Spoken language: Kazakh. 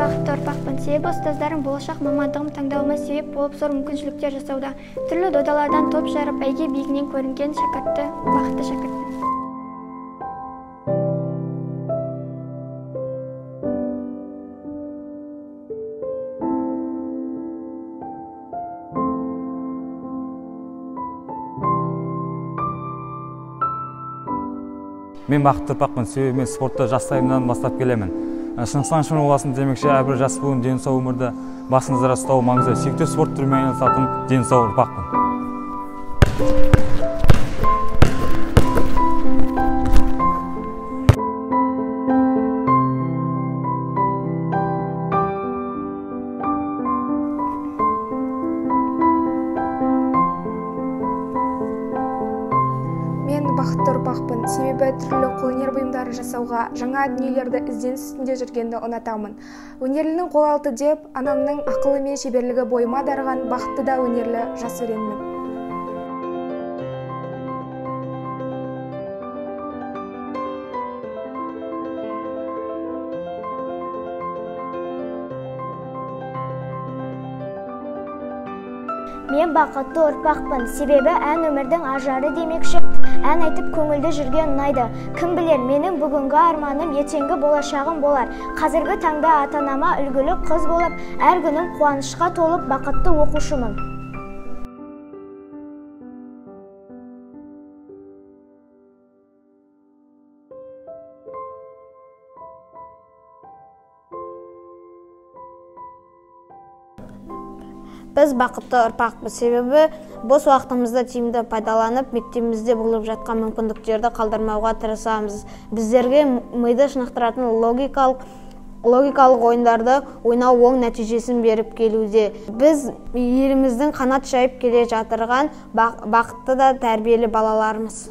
бақытты ұрпақпын, себебі ұстаздарым болашақ мамандығым таңдауыма себеп болып зор мүмкіншіліктер жасауда. Түрлі додалардан топ жарып, бәйге биігінен көрінген шәкіртті, бақытты шәкіртпін. Мен бақытты ұрпақпын, себебі мен спортты жастайымнан бастап келемін. Шыңғысхан шымыр боласын демекші, әрбір жас буын дені сау өмірді басыңызда ұстауы маңызды. Сүйікті спорт түрімен айналысатын дені сау ұрпақпын. Мен бақытты ұрпақпын, себебі түрлі қолөнер бұйымдары жасауға, жаңа дүниелерді ізденіс үстінде жүргенді ұнатамын. Өнерлінің қол алты деп, анамның ақылы мен шеберлігі бойыма дарыған бақытты да өнерлі жас өренмін. Мен бақытты ұрпақпын, себебі ән өмірдің ажары демекші, ән айтып көңілді жүрген ұнайды. Кім білер, менің бүгінгі арманым ертеңгі болашағым болар. Қазіргі таңда ата-анама үлгілі қыз болып, әр күнім қуанышқа толып бақытты оқушымын. Біз бақытты ұрпақпыз, себебі бос уақытымызды тиімді пайдаланып, мектебімізде болып жатқан мүмкіндіктерді қалдырмауға тырысамыз. Біздерге миды шынықтыратын логикалық ойындарды ойнау оң нәтижесін беріп келуде. Біз еліміздің қанат жайып келе жатырған бақытты да тәрбиелі балаларымыз.